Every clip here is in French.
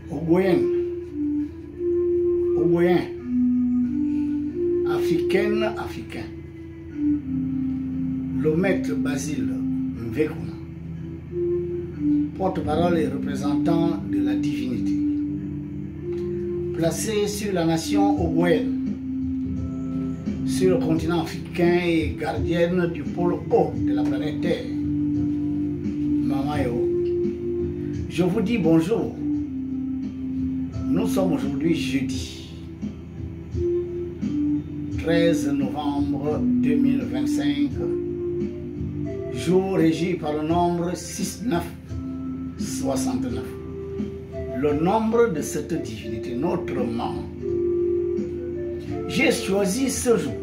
Ogoyen, africain, le maître Basile Mvekuna, porte-parole et représentant de la divinité, placé sur la nation ogoyenne, sur le continent africain et gardienne du pôle haut de la planète Terre, Mamayo, je vous dis bonjour. Nous sommes aujourd'hui jeudi 13 novembre 2025, jour régi par le nombre 6969, le nombre de cette divinité, notre maman. J'ai choisi ce jour,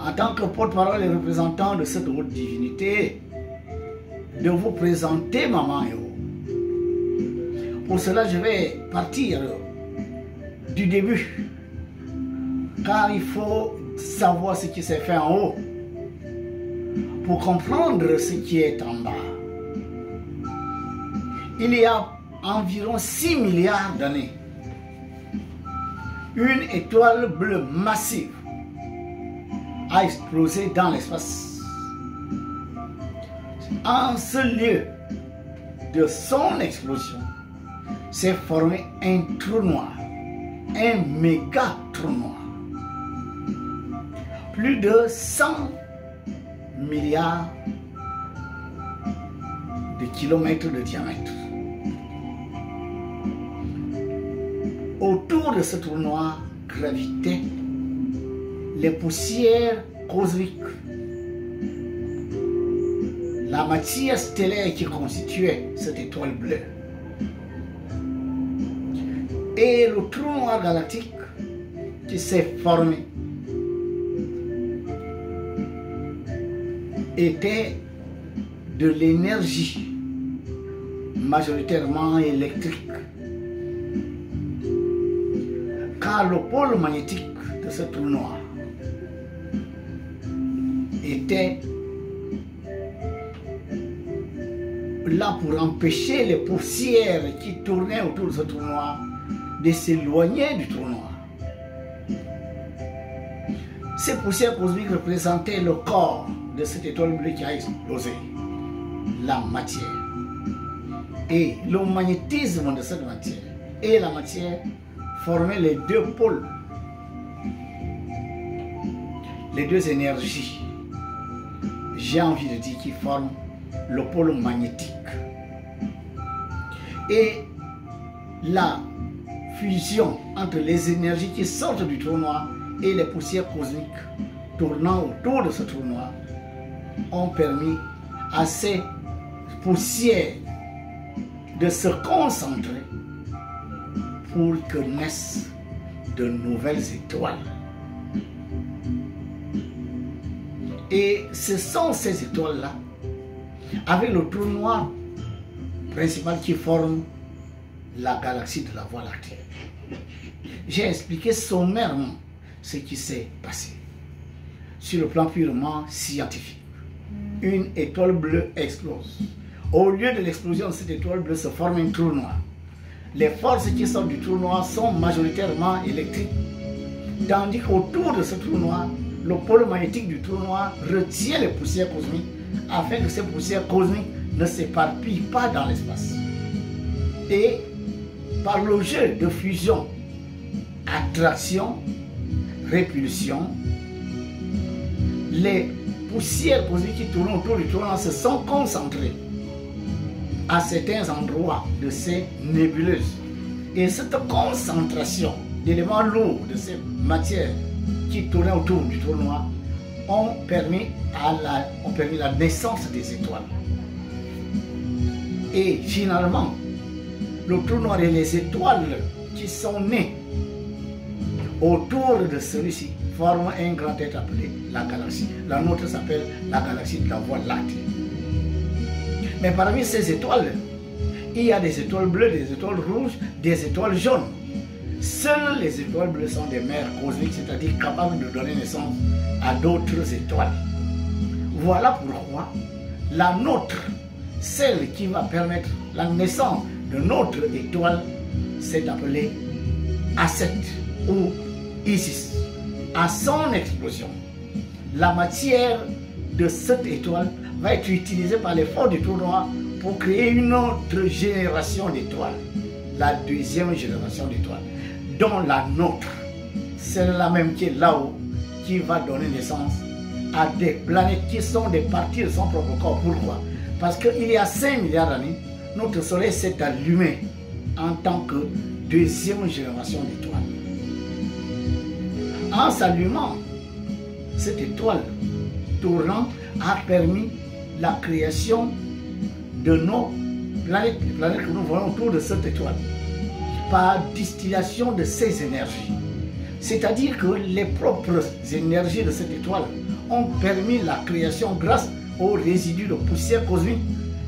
en tant que porte-parole et représentant de cette haute divinité, de vous présenter Maman Yo. Pour cela, je vais partir du début, car il faut savoir ce qui s'est fait en haut pour comprendre ce qui est en bas. Il y a environ 6 milliards d'années, une étoile bleue massive a explosé dans l'espace. En ce lieu de son explosion, s'est formé un trou noir, un méga trou noir. Plus de 100 milliards de kilomètres de diamètre. Autour de ce trou noir gravitaient les poussières cosmiques, la matière stellaire qui constituait cette étoile bleue. Et le trou noir galactique qui s'est formé était de l'énergie majoritairement électrique, car le pôle magnétique de ce trou noir était là pour empêcher les poussières qui tournaient autour de ce trou noir de s'éloigner du trou noir. Ces poussières cosmiques représentaient le corps de cette étoile bleue qui a explosé, la matière. Et le magnétisme de cette matière et la matière formaient les deux pôles, les deux énergies, j'ai envie de dire, qui forment le pôle magnétique. Et la fusion entre les énergies qui sortent du trou noir et les poussières cosmiques tournant autour de ce trou noir ont permis à ces poussières de se concentrer pour que naissent de nouvelles étoiles. Et ce sont ces étoiles-là, avec le trou noir principal qui forme la galaxie de la Voie lactée. J'ai expliqué sommairement ce qui s'est passé sur le plan purement scientifique. Une étoile bleue explose. Au lieu de l'explosion de cette étoile bleue se forme un trou noir. Les forces qui sortent du trou noir sont majoritairement électriques, tandis qu'autour de ce trou noir, le pôle magnétique du trou noir retient les poussières cosmiques afin que ces poussières cosmiques ne s'éparpillent pas dans l'espace. Et par le jeu de fusion, attraction, répulsion, les poussières cosmiques qui tournent autour du trou noir se sont concentrées à certains endroits de ces nébuleuses. Et cette concentration d'éléments lourds de ces matières qui tournaient autour du trou noir ont permis la naissance des étoiles. Et finalement, le trou noir et les étoiles qui sont nées autour de celui-ci forment un grand être appelé la galaxie. La nôtre s'appelle la galaxie de la Voie lactée. Mais parmi ces étoiles, il y a des étoiles bleues, des étoiles rouges, des étoiles jaunes. Seules les étoiles bleues sont des mères cosmiques, c'est-à-dire capables de donner naissance à d'autres étoiles. Voilà pourquoi la nôtre, celle qui va permettre la naissance de notre étoile s'est appelé A7 ou Isis. À son explosion, la matière de cette étoile va être utilisée par les forces du trou noir pour créer une autre génération d'étoiles, la deuxième génération d'étoiles, dont la nôtre, celle-là même qui est là-haut, qui va donner naissance à des planètes qui sont des parties de son propre corps. Pourquoi? Parce qu'il y a 5 milliards d'années, notre Soleil s'est allumé en tant que deuxième génération d'étoiles. En s'allumant, cette étoile tournante a permis la création de nos planètes, les planètes que nous voyons autour de cette étoile, par distillation de ces énergies. C'est-à-dire que les propres énergies de cette étoile ont permis la création, grâce aux résidus de poussière cosmique,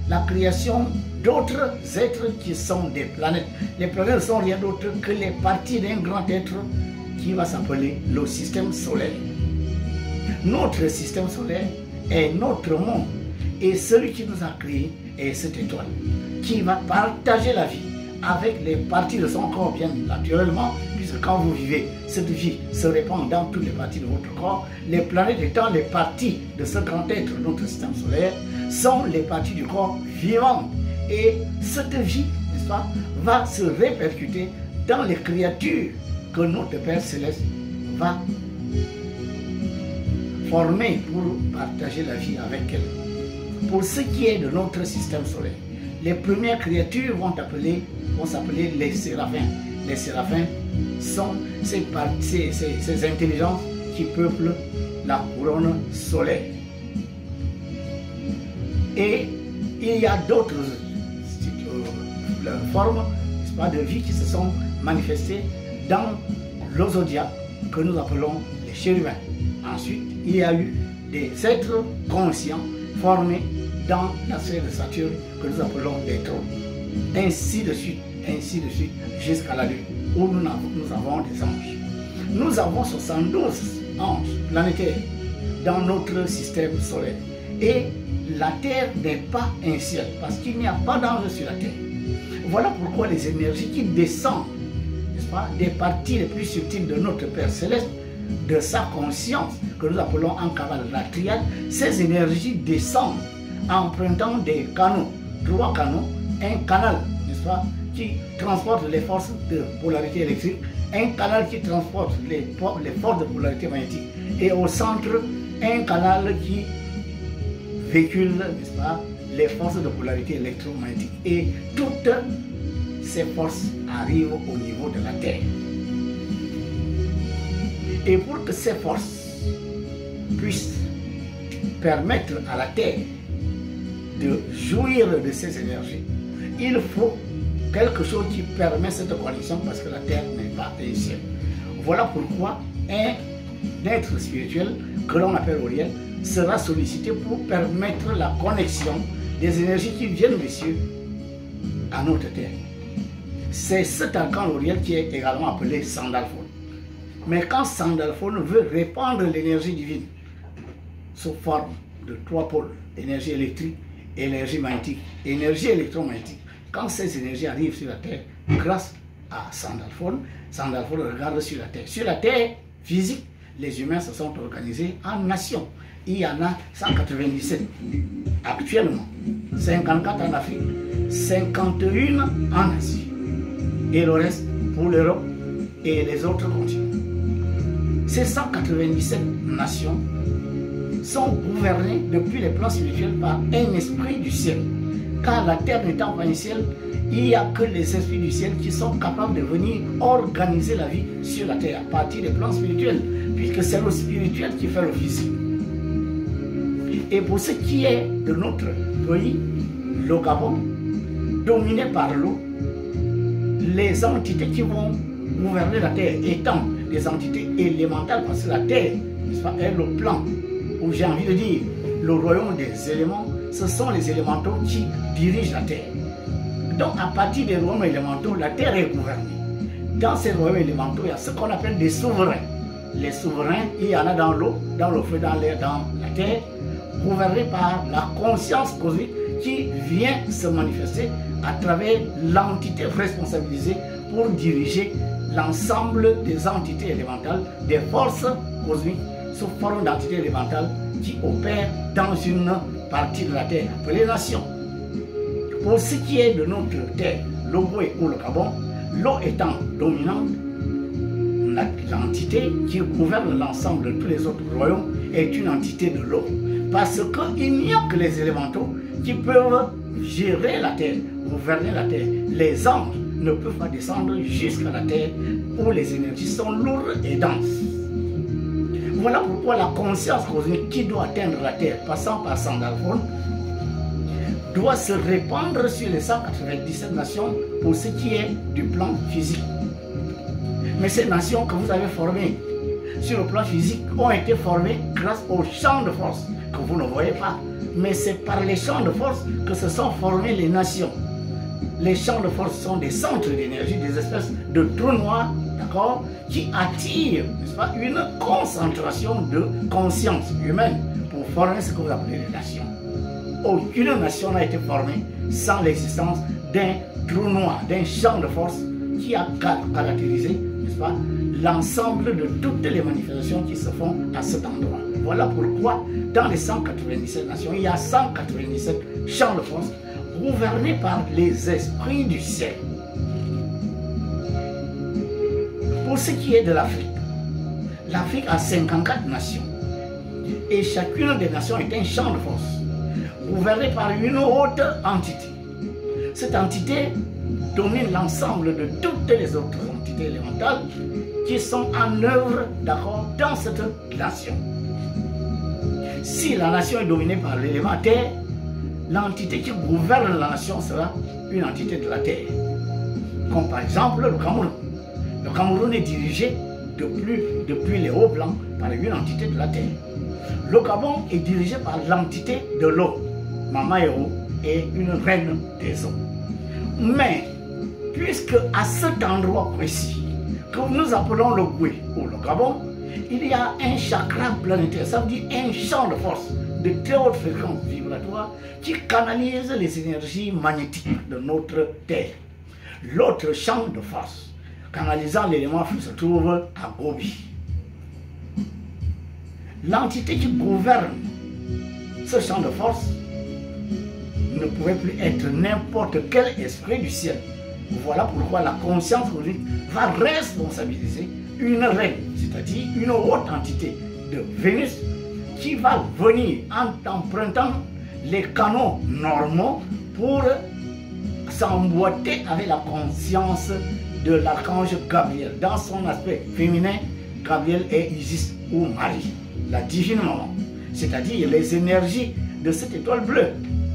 la création d'autres êtres qui sont des planètes. Les planètes ne sont rien d'autre que les parties d'un grand être qui va s'appeler le système solaire. Notre système solaire est notre monde, et celui qui nous a créés est cette étoile qui va partager la vie avec les parties de son corps, bien naturellement, puisque quand vous vivez, cette vie se répand dans toutes les parties de votre corps. Les planètes étant les parties de ce grand être, notre système solaire, sont les parties du corps vivant. Et cette vie, n'est-ce pas, va se répercuter dans les créatures que notre Père Céleste va former pour partager la vie avec elle. Pour ce qui est de notre système solaire, les premières créatures vont s'appeler les séraphins. Les séraphins sont ces intelligences qui peuplent la couronne solaire. Et il y a d'autres formes, n'est-ce pas, de vie qui se sont manifestées dans le zodiaque que nous appelons les chérubins. Ensuite, il y a eu des êtres conscients formés dans la sphère de Saturne que nous appelons les trônes. Ainsi de suite, jusqu'à la Lune, où nous avons des anges. Nous avons 72 anges planétaires dans notre système solaire. Et la Terre n'est pas un ciel, parce qu'il n'y a pas d'ange sur la Terre. Voilà pourquoi les énergies qui descendent, n'est-ce pas, des parties les plus subtiles de notre Père Céleste, de sa conscience, que nous appelons en cabale la triade, ces énergies descendent en empruntant des canaux, 3 canaux, un canal, n'est-ce pas, qui transporte les forces de polarité électrique, un canal qui transporte les forces de polarité magnétique, et au centre, un canal qui véhicule, n'est-ce pas, les forces de polarité électromagnétique. Et toutes ces forces arrivent au niveau de la Terre. Et pour que ces forces puissent permettre à la Terre de jouir de ces énergies, il faut quelque chose qui permet cette connexion, parce que la Terre n'est pas un ciel. Voilà pourquoi un être spirituel que l'on appelle Auriel sera sollicité pour permettre la connexion des énergies qui viennent des cieux à notre Terre. C'est cet archange Auriel qui est également appelé Sandalphon. Mais quand Sandalphon veut répandre l'énergie divine sous forme de 3 pôles, énergie électrique, énergie magnétique, énergie électromagnétique, quand ces énergies arrivent sur la Terre, grâce à Sandalphon, Sandalphon regarde sur la Terre. Sur la Terre physique, les humains se sont organisés en nations. Il y en a 197 actuellement, 54 en Afrique, 51 en Asie, et le reste pour l'Europe et les autres continents. Ces 197 nations sont gouvernées depuis les plans spirituels par un esprit du ciel. Car la terre n'étant pas un ciel, il n'y a que les esprits du ciel qui sont capables de venir organiser la vie sur la terre à partir des plans spirituels, puisque c'est le spirituel qui fait le physique. Et pour ce qui est de notre pays, le Gabon, dominé par l'eau, les entités qui vont gouverner la terre étant des entités élémentales, parce que la terre, n'est-ce pas, est le plan, ou j'ai envie de dire, le royaume des éléments, ce sont les élémentaux qui dirigent la terre. Donc à partir des royaumes élémentaux, la terre est gouvernée. Dans ces royaumes élémentaux, il y a ce qu'on appelle des souverains. Les souverains, il y en a dans l'eau, dans le feu, dans l'air, dans la terre, gouvernés par la conscience cosmique qui vient se manifester à travers l'entité responsabilisée pour diriger l'ensemble des entités élémentales, des forces cosmiques sous forme d'entités élémentales qui opèrent dans une partie de la Terre, appelée nation. Pour ce qui est de notre Terre, l'Ogoué ou le Gabon, l'eau étant dominante, l'entité qui gouverne l'ensemble de tous les autres royaumes est une entité de l'eau. Parce qu'il n'y a que les élémentaux qui peuvent gérer la terre, gouverner la terre. Les anges ne peuvent pas descendre jusqu'à la terre où les énergies sont lourdes et denses. Voilà pourquoi la conscience cosmique qui doit atteindre la terre, passant par Sandalphon, doit se répandre sur les 197 nations pour ce qui est du plan physique. Mais ces nations que vous avez formées sur le plan physique ont été formées grâce aux champs de force que vous ne voyez pas. Mais c'est par les champs de force que se sont formées les nations. Les champs de force sont des centres d'énergie, des espèces de trous noirs, d'accord, qui attirent, n'est-ce pas, une concentration de conscience humaine pour former ce que vous appelez les nations. Aucune nation n'a été formée sans l'existence d'un trou noir, d'un champ de force qui a caractérisé, n'est-ce pas, l'ensemble de toutes les manifestations qui se font à cet endroit. Voilà pourquoi dans les 197 nations, il y a 197 champs de force gouvernés par les esprits du ciel. Pour ce qui est de l'Afrique, l'Afrique a 54 nations et chacune des nations est un champ de force gouverné par une haute entité. Cette entité domine l'ensemble de toutes les autres entités élémentales qui sont en œuvre, d'accord, dans cette nation. Si la nation est dominée par l'élément terre, l'entité qui gouverne la nation sera une entité de la terre. Comme par exemple le Cameroun. Le Cameroun est dirigé depuis les hauts blancs par une entité de la terre. Le Gabon est dirigé par l'entité de l'eau. Mama Ero est une reine des eaux. Mais, puisque à cet endroit précis, que nous appelons le Goué ou le Gabon, il y a un chakra planétaire, ça veut dire un champ de force de très haute fréquence vibratoire qui canalise les énergies magnétiques de notre Terre. L'autre champ de force canalisant l'élément feu se trouve à Gobi. L'entité qui gouverne ce champ de force ne pouvait plus être n'importe quel esprit du ciel. Voilà pourquoi la conscience cosmique va responsabiliser une reine, c'est-à-dire une haute entité de Vénus qui va venir en empruntant les canaux normaux pour s'emboîter avec la conscience de l'archange Gabriel. Dans son aspect féminin, Gabriel est Isis ou Marie, la divine maman, c'est-à-dire les énergies de cette étoile bleue,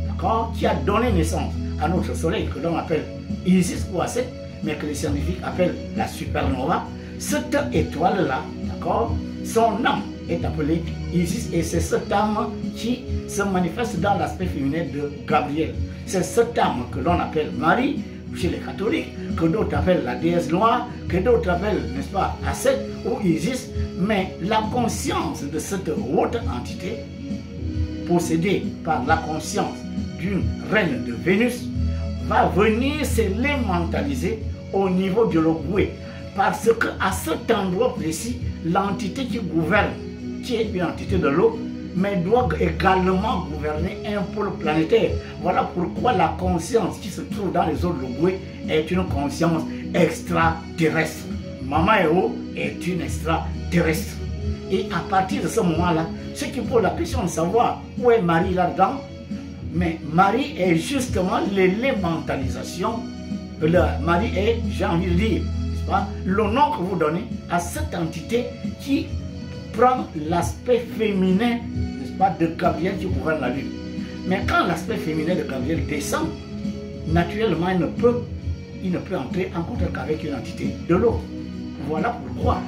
d'accord, qui a donné naissance à notre soleil que l'on appelle Isis ou Aset, mais que les scientifiques appellent la supernova. Cette étoile-là, d'accord, son âme est appelée Isis et c'est cette âme qui se manifeste dans l'aspect féminin de Gabriel. C'est cette âme que l'on appelle Marie chez les catholiques, que d'autres appellent la déesse noire, que d'autres appellent, n'est-ce pas, Aset ou Isis, mais la conscience de cette haute entité, possédée par la conscience d'une reine de Vénus, va venir s'élémentaliser au niveau de l'Ogoué. Parce qu'à cet endroit précis, l'entité qui gouverne, qui est une entité de l'eau, mais doit également gouverner un pôle planétaire. Voilà pourquoi la conscience qui se trouve dans les eaux de l'Ogoué est une conscience extraterrestre. Mama Eo est une extraterrestre. Et à partir de ce moment-là, ceux qui posent la question de savoir où est Marie là-dedans, mais Marie est justement l'élémentalisation. Marie est, j'ai envie de dire, n'est-ce pas, le nom que vous donnez à cette entité qui prend l'aspect féminin, n'est-ce pas, de Gabriel qui gouverne la lune. Mais quand l'aspect féminin de Gabriel descend, naturellement il ne peut entrer en contact qu'avec une entité de l'eau. Voilà pourquoi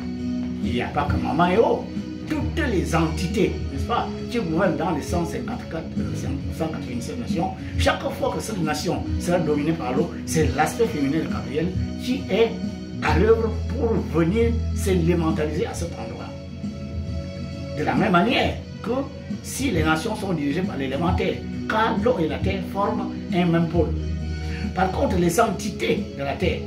il n'y a pas que Mama Eo. Toutes les entités, n'est-ce pas, qui gouvernent dans les 197 nations, chaque fois que cette nation sera dominée par l'eau, c'est l'aspect féminin de Gabriel qui est à l'œuvre pour venir s'élémentaliser à cet endroit. De la même manière que si les nations sont dirigées par l'élémentaire, car l'eau et la terre forment un même pôle. Par contre, les entités de la terre,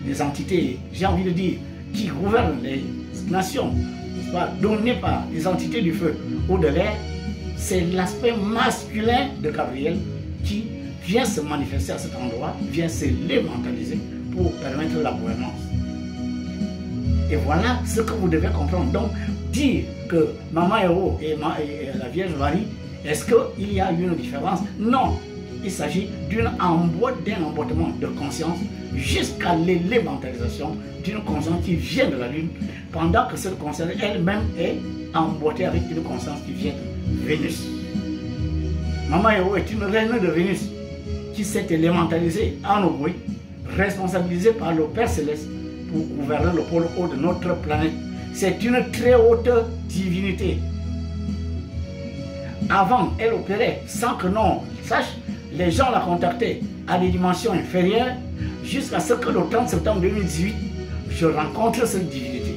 les entités, j'ai envie de dire, qui gouvernent les nations, données par les entités du feu ou de l'air, c'est l'aspect masculin de Gabriel qui vient se manifester à cet endroit, vient se lémentaliser pour permettre la gouvernance. Et voilà ce que vous devez comprendre. Donc, dire que Maman Héros et la Vierge Marie, est-ce qu'il y a une différence? Non. Il s'agit d'un emboîtement de conscience jusqu'à l'élémentarisation d'une conscience qui vient de la Lune, pendant que cette conscience elle-même est emboîtée avec une conscience qui vient de Vénus. Maman Héros est une reine de Vénus qui s'est élémentarisée en Ogooué, responsabilisée par le Père Céleste pour gouverner le pôle haut de notre planète. C'est une très haute divinité. Avant, elle opérait sans que l'on sache. Les gens la contactaient à des dimensions inférieures jusqu'à ce que le 30 septembre 2018, je rencontre cette divinité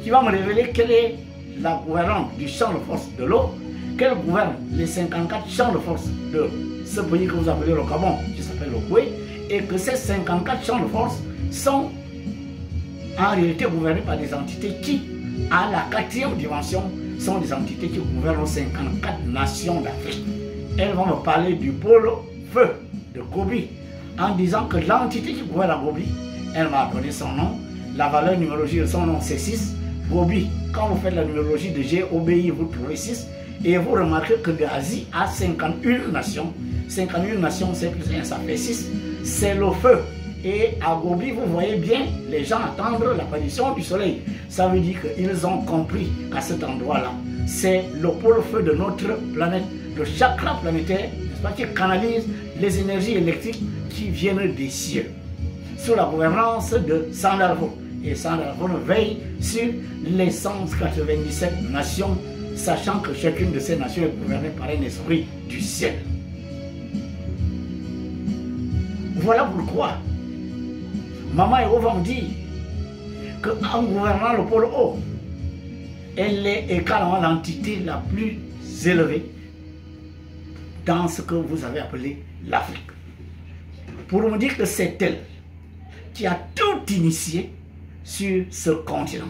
qui va me révéler quelle est la gouvernante du champ de force de l'eau, qu'elle gouverne les 54 champs de force de ce pays que vous appelez le Gabon, qui s'appelle le Koué, et que ces 54 champs de force sont en réalité gouvernés par des entités qui, à la 4e dimension, sont des entités qui gouvernent 54 nations d'Afrique. Elles vont me parler du pôle feu de Gobi, en disant que l'entité qui gouverne à Gobi, elle m'a donné son nom, la valeur numérologique de son nom c'est 6. Gobi, quand vous faites la numérologie de GOBI, vous trouvez 6, et vous remarquez que l'Asie a 51 nations. 51 nations, c'est plus 1, ça fait 6. C'est le feu. Et à Gobi, vous voyez bien les gens attendre l'apparition du soleil. Ça veut dire qu'ils ont compris qu'à cet endroit-là, c'est le pôle feu de notre planète, le chakra planétaire, n'est-ce pas, qui canalise les énergies électriques qui viennent des cieux, sous la gouvernance de Sandarvo. Et Sandarvo veille sur les 197 nations, sachant que chacune de ces nations est gouvernée par un esprit du ciel. Voilà pourquoi Maman Héros va me dire qu'en gouvernant le pôle haut, elle est également l'entité la plus élevée dans ce que vous avez appelé l'Afrique. Pour me dire que c'est elle qui a tout initié sur ce continent.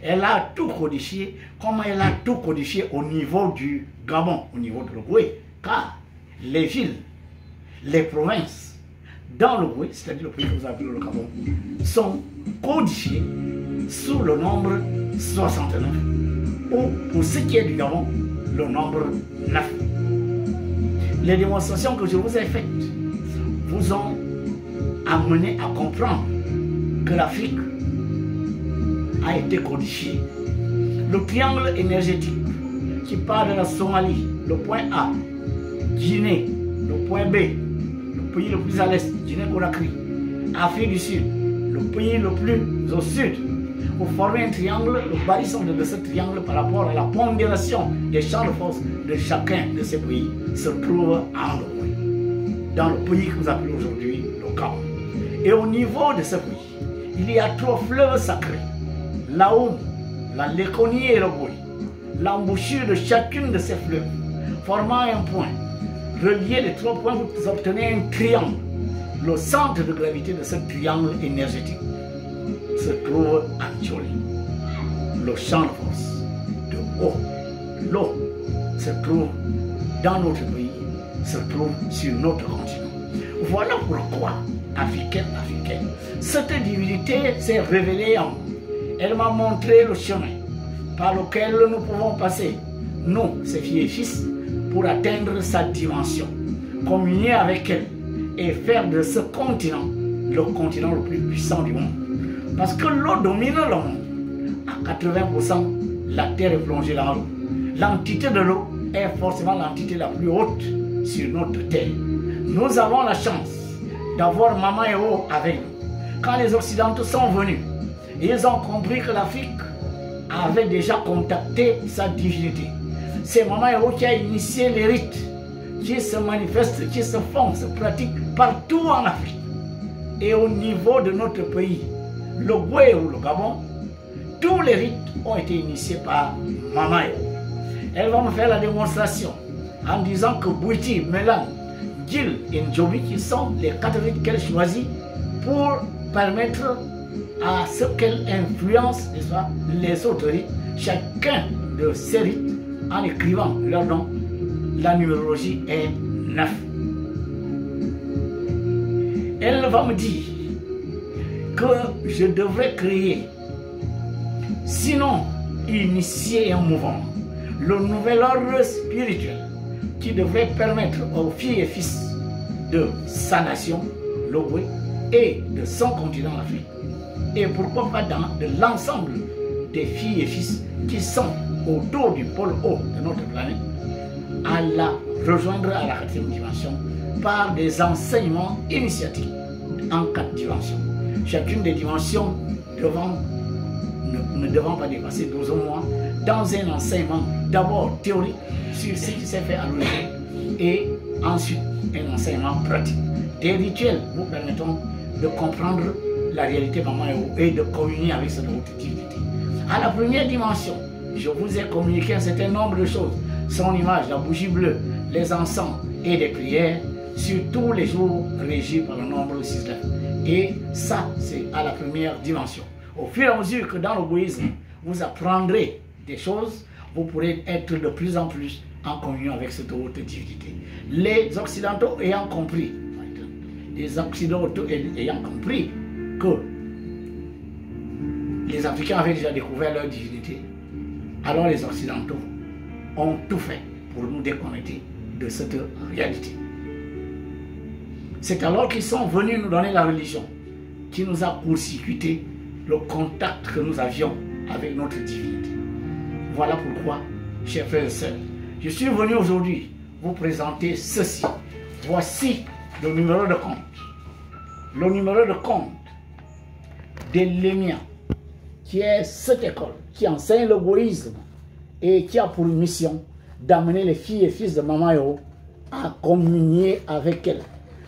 Elle a tout codifié, comme elle a tout codifié au niveau du Gabon, au niveau de l'Ogooué, car les villes, les provinces dans l'Ogooué, c'est-à-dire le pays que vous appelez le Gabon, sont codifiées sous le nombre 69, ou pour ce qui est du Gabon, le nombre 9. Les démonstrations que je vous ai faites vous ont amené à comprendre que l'Afrique a été codifiée. Le triangle énergétique qui part de la Somalie, le point A, Guinée, le point B, le pays le plus à l'est, Guinée-Conakry, Afrique du Sud, le pays le plus au sud. Pour former un triangle, le barycentre de ce triangle par rapport à la pondération des champs de force de chacun de ces pays se trouve en Ogooué, dans le pays que vous appelez aujourd'hui le Gabon. Et au niveau de ce pays, il y a 3 fleuves sacrés, l'Aoum, la Léconie et l'Ogooué. L'embouchure de chacune de ces fleuves, formant un point, relié les 3 points, vous obtenez un triangle. Le centre de gravité de ce triangle énergétique se trouve à Djoli. Le champ de force de haut, l'eau, se trouve dans notre pays, se trouve sur notre continent. Voilà pourquoi, africaine, cette divinité s'est révélée en moi. Elle m'a montré le chemin par lequel nous pouvons passer, nous, ses filles et fils, pour atteindre sa dimension, communier avec elle et faire de ce continent le continent le plus puissant du monde. Parce que l'eau domine le monde. À 80%, la terre est plongée dans l'eau. L'entité de l'eau est forcément l'entité la plus haute sur notre terre. Nous avons la chance d'avoir Maman Héros avec nous. Quand les Occidentaux sont venus, ils ont compris que l'Afrique avait déjà contacté sa divinité. C'est Maman Héros qui a initié les rites qui se manifestent, qui se font, se pratiquent partout en Afrique. Et au niveau de notre pays, le Goué ou le Gabon, tous les rites ont été initiés par Maman Héros. Elle va me faire la démonstration en disant que Bouiti, Mélan, Gil et Njobi, qui sont les 4 villes qu'elle choisit pour permettre à ce qu'elle influence les autres rites, chacun de ces rites, en écrivant leur nom. La numérologie est 9. Elle va me dire que je devrais créer, sinon initier un mouvement, le nouvel ordre spirituel qui devrait permettre aux filles et fils de sa nation, l'Ogwe, et de son continent Afrique, et pourquoi pas de l'ensemble des filles et fils qui sont autour du pôle haut de notre planète, à la rejoindre à la 4e dimension par des enseignements initiatiques en 4 dimensions. Chacune des dimensions ne devant pas dépasser 12 mois dans un enseignement d'abord théorique sur ce qui s'est fait à l'origine et ensuite un enseignement pratique. Des rituels vous permettront de comprendre la réalité Maman et de communier avec cette haute divinité. À la première dimension, je vous ai communiqué un certain nombre de choses. Son image, la bougie bleue, les encens et les prières sur tous les jours régis par le nombre 6. Et ça, c'est à la première dimension. Au fur et à mesure que dans l'égoïsme, vous apprendrez des choses, vous pourrez être de plus en plus en communion avec cette haute divinité. Les Occidentaux ayant compris que les Africains avaient déjà découvert leur divinité, alors les Occidentaux ont tout fait pour nous déconnecter de cette réalité. C'est alors qu'ils sont venus nous donner la religion qui nous a court-circuité le contact que nous avions avec notre divinité. Voilà pourquoi, chers frères et sœurs, je suis venu aujourd'hui vous présenter ceci. Voici le numéro de compte. Le numéro de compte de l'EMIA, qui est cette école qui enseigne l'égoïsme et qui a pour mission d'amener les filles et fils de Maman Yoro à communier avec elle.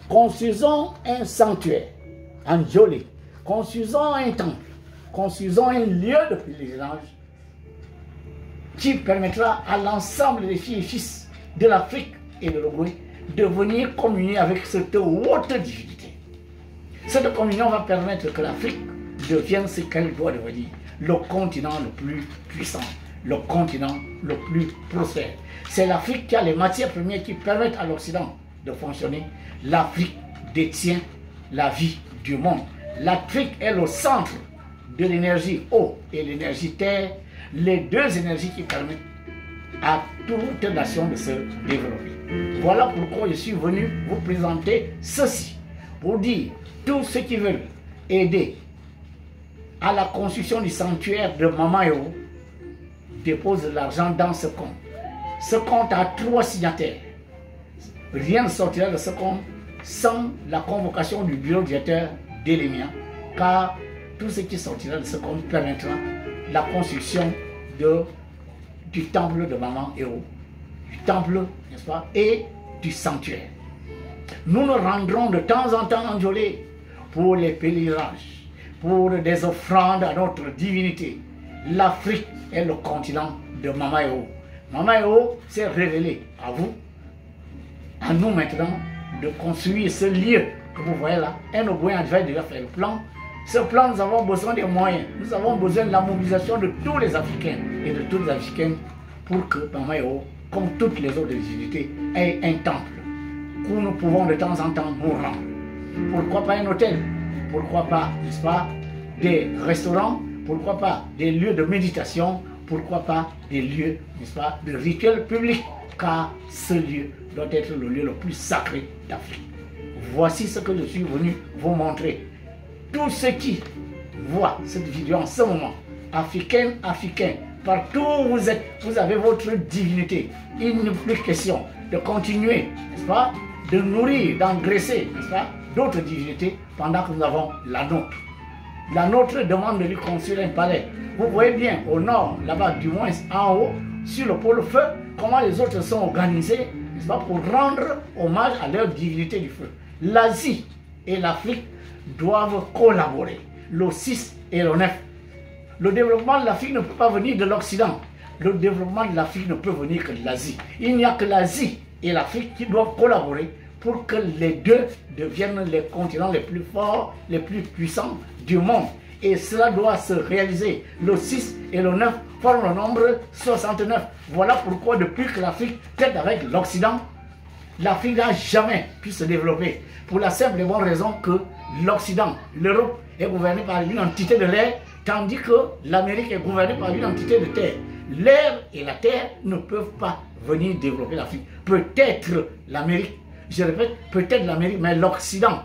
Construisons un sanctuaire en Djolé, construisons un temple, construisons un lieu de pèlerinage qui permettra à l'ensemble des filles et fils de l'Afrique et de l'Ogooué de venir communier avec cette haute divinité. Cette communion va permettre que l'Afrique devienne ce qu'elle doit devenir, le continent le plus puissant, le continent le plus prospère. C'est l'Afrique qui a les matières premières qui permettent à l'Occident de fonctionner. L'Afrique détient la vie du monde. L'Afrique est le centre de l'énergie eau et l'énergie terre, les deux énergies qui permettent à toute nation de se développer. Voilà pourquoi je suis venu vous présenter ceci, pour dire tous ceux qui veulent aider à la construction du sanctuaire de Maman Yoro déposent de l'argent dans ce compte. Ce compte a 3 signataires. Rien ne sortira de ce compte sans la convocation du bureau directeur d'Elémia, car tout ce qui sortira de ce compte permettra la construction du temple de Maman Yoro, du temple, n'est-ce pas, et du sanctuaire. Nous nous rendrons de temps en temps en Djolé pour les pèlerinages, pour des offrandes à notre divinité. L'Afrique est le continent de Maman Yoro. Maman Yoro s'est révélée à vous, à nous maintenant, de construire ce lieu que vous voyez là. Un Ogooué avait déjà fait le plan. Ce plan, nous avons besoin des moyens. Nous avons besoin de la mobilisation de tous les Africains et de toutes les Africaines pour que Maman Yoro, comme toutes les autres divinités, ait un temple où nous pouvons de temps en temps nous rendre. Pourquoi pas un hôtel? Pourquoi pas, n'est-ce pas, des restaurants? Pourquoi pas des lieux de méditation? Pourquoi pas des lieux, n'est-ce pas, de rituels publics? Car ce lieu doit être le lieu le plus sacré d'Afrique. Voici ce que je suis venu vous montrer. Tous ceux qui voient cette vidéo en ce moment, Africains, partout où vous êtes, vous avez votre divinité. Il n'est plus question de continuer, n'est-ce pas, de nourrir, d'engraisser, n'est-ce pas, d'autres divinités pendant que nous avons la nôtre. La nôtre demande de lui construire un palais. Vous voyez bien au nord, là-bas, du moins en haut, sur le pôle feu, comment les autres sont organisés, n'est-ce pas, pour rendre hommage à leur divinité du feu. L'Asie et l'Afrique doivent collaborer, le 6 et le 9. Le développement de l'Afrique ne peut pas venir de l'Occident. Le développement de l'Afrique ne peut venir que de l'Asie. Il n'y a que l'Asie et l'Afrique qui doivent collaborer pour que les deux deviennent les continents les plus forts, les plus puissants du monde. Et cela doit se réaliser. Le 6 et le 9 forment le nombre 69. Voilà pourquoi depuis que l'Afrique traite avec l'Occident, l'Afrique n'a jamais pu se développer. Pour la simple et bonne raison que l'Occident, l'Europe est gouvernée par une entité de l'air, tandis que l'Amérique est gouvernée par une entité de terre. L'air et la terre ne peuvent pas venir développer l'Afrique. Peut-être l'Amérique, je répète, peut-être l'Amérique, mais l'Occident,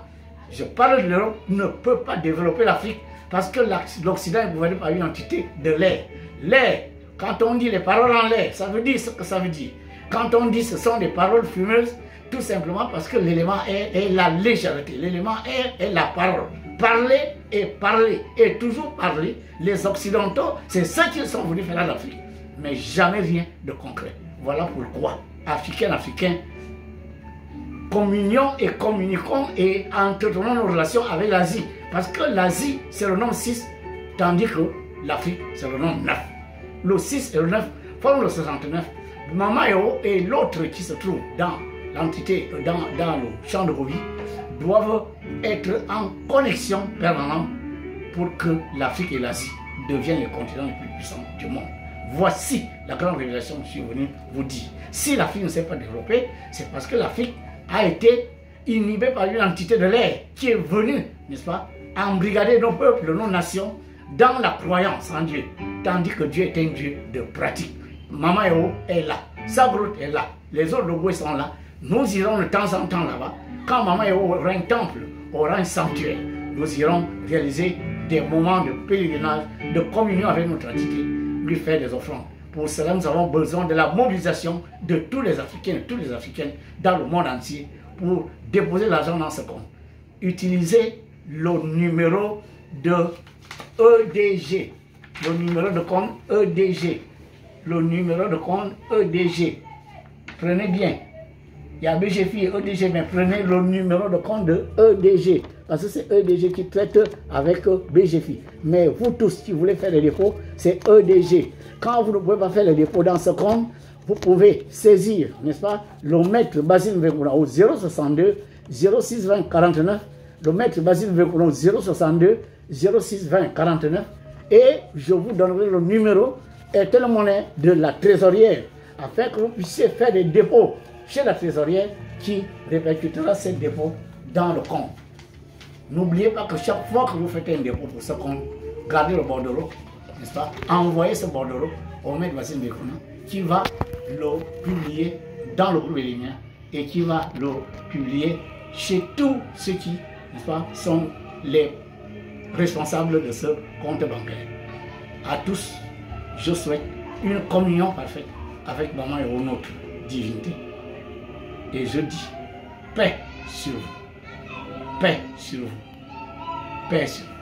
je parle de l'Europe, ne peut pas développer l'Afrique parce que l'Occident est gouverné par une entité de l'air. L'air, quand on dit les paroles en l'air, ça veut dire ce que ça veut dire. Quand on dit ce sont des paroles fumeuses, tout simplement parce que l'élément air est la légèreté. L'élément air est la parole. Parler et toujours parler. Les Occidentaux, c'est ça qu'ils sont venus faire en Afrique. Mais jamais rien de concret. Voilà pourquoi, Africains, communions et communiquons et entretenons nos relations avec l'Asie. Parce que l'Asie, c'est le nombre 6, tandis que l'Afrique, c'est le nombre 9. Le 6 et le 9 forment le 69. Mama Eo et l'autre qui se trouve dans l'entité, dans le champ de Gobi, doivent être en connexion permanente pour que l'Afrique et l'Asie deviennent les continents les plus puissants du monde. Voici la grande révélation que je suis venu vous dire. Si l'Afrique ne s'est pas développée, c'est parce que l'Afrique a été inhibée par une entité de l'air qui est venue, n'est-ce pas, embrigader nos peuples, nos nations dans la croyance en Dieu, tandis que Dieu est un Dieu de pratique. Mama Eo est là, Sagrout est là, les autres Logos sont là. Nous irons de temps en temps là-bas. Quand Mama Eo aura un temple, aura un sanctuaire, nous irons réaliser des moments de pèlerinage, de communion avec notre entité, lui faire des offrandes. Pour cela, nous avons besoin de la mobilisation de tous les Africains et toutes les Africaines dans le monde entier pour déposer l'argent dans ce compte. Utilisez le numéro de EDG, le numéro de compte EDG, le numéro de compte EDG. Prenez bien. Il y a BGFI et EDG, mais prenez le numéro de compte de EDG. Parce que c'est EDG qui traite avec BGFI. Mais vous tous, si vous voulez faire les dépôts, c'est EDG. Quand vous ne pouvez pas faire les dépôts dans ce compte, vous pouvez saisir, n'est-ce pas, le maître Basile Mvekuna au 062 06 20 49. Le maître Basile Mvekuna au 062 06 20 49. Et je vous donnerai le numéro et telle monnaie de la trésorière afin que vous puissiez faire des dépôts chez la trésorière qui répercutera ces dépôts dans le compte. N'oubliez pas que chaque fois que vous faites un dépôt pour ce compte, gardez le bordereau, n'est-ce pas? Envoyez ce bordereau au maître Basile Mvekuna qui va le publier dans le groupe Elimia et qui va le publier chez tous ceux qui, n'est-ce pas, sont les responsables de ce compte bancaire. À tous, je souhaite une communion parfaite avec Maman et notre divinité. Et je dis paix sur vous. Paix sur vous. Paix sur vous.